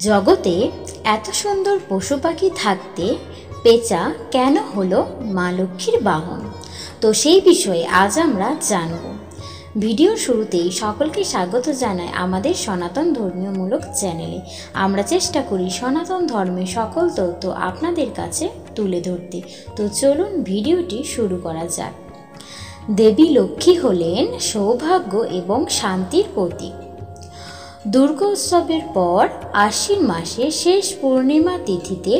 জগতে এত সুন্দর পশু পাখি থাকতে পেঁচা কেন হলো মা লক্ষ্মীর বাহন? তো সেই বিষয়ে আজ আমরা জানব। ভিডিওর শুরুতেই সকলকে স্বাগত জানাই আমাদের সনাতন ধর্মীয়মূলক চ্যানেলে। আমরা চেষ্টা করি সনাতন ধর্মের সকল তথ্য আপনাদের কাছে তুলে ধরতে। তো চলুন ভিডিওটি শুরু করা যাক। দেবী লক্ষ্মী হলেন সৌভাগ্য এবং শান্তির প্রতীক। দুর্গোৎসবের পর আশ্বিন মাসে শেষ পূর্ণিমা তিথিতে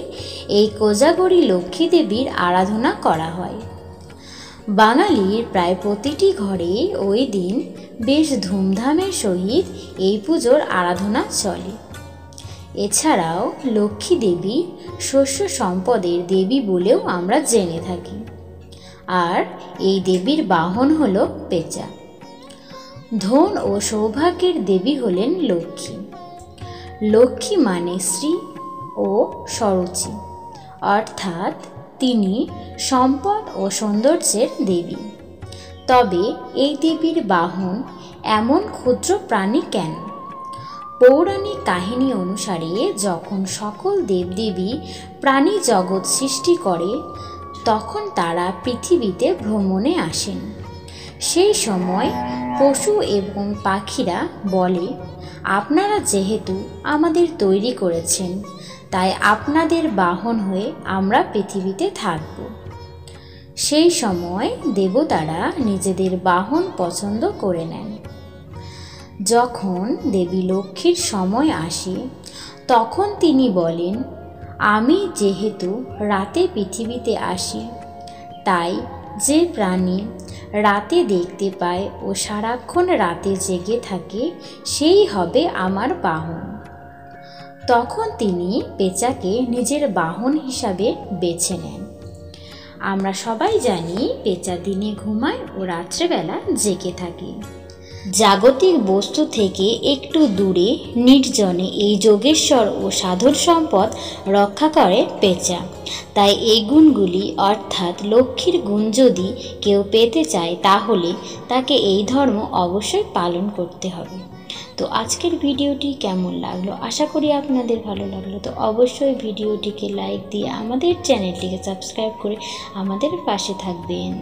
এই কোজাগরী লক্ষ্মী দেবীর আরাধনা করা হয়। বাঙালির প্রায় প্রতিটি ঘরে ওই দিন বেশ ধুমধামের সহিত এই পুজোর আরাধনা চলে। এছাড়াও লক্ষ্মী দেবী শস্য সম্পদের দেবী বলেও আমরা জেনে থাকি। আর এই দেবীর বাহন হলো পেঁচা। ধন ও সৌভাগ্যের দেবী হলেন লক্ষ্মী। লক্ষ্মী মানে শ্রী ও সরুচি, অর্থাৎ তিনি সম্পদ ও সৌন্দর্যের দেবী। তবে এই দেবীর বাহন এমন ক্ষুদ্র প্রাণী কেন? পৌরাণিক কাহিনী অনুসারে যখন সকল দেবদেবী প্রাণী জগৎ সৃষ্টি করে তখন তারা পৃথিবীতে ভ্রমণে আসেন। সেই সময় পশু এবং পাখিরা বলে, আপনারা যেহেতু আমাদের তৈরি করেছেন তাই আপনাদের বাহন হয়ে আমরা পৃথিবীতে থাকব। সেই সময় দেবতারা নিজেদের বাহন পছন্দ করে নেন। যখন দেবী লক্ষ্মীর সময় আসে তখন তিনি বলেন, আমি যেহেতু রাতে পৃথিবীতে আসি তাই যে প্রাণী রাতে দেখতে পায় ও সারাক্ষণ রাতে জেগে থাকে সেই হবে আমার বাহন। তখন তিনি পেঁচাকে নিজের বাহন হিসাবে বেছে নেন। আমরা সবাই জানি পেঁচা দিনে ঘুমায় ও রাত্রেবেলা জেগে থাকে। জাগতিক বস্তু থেকে একটু দূরে নির্জনে এই যোগেশ্বর ও সাধুর সম্পদ রক্ষা করে পেঁচা। তাই এই গুণগুলি অর্থাৎ লক্ষ্মীর গুণ যদি কেউ পেতে চায় তাহলে তাকে এই ধর্ম অবশ্যই পালন করতে হবে। তো আজকের ভিডিওটি কেমন লাগলো? আশা করি আপনাদের ভালো লাগলো। তো অবশ্যই ভিডিওটিকে লাইক দিয়ে আমাদের চ্যানেলটিকে সাবস্ক্রাইব করে আমাদের পাশে থাকবেন।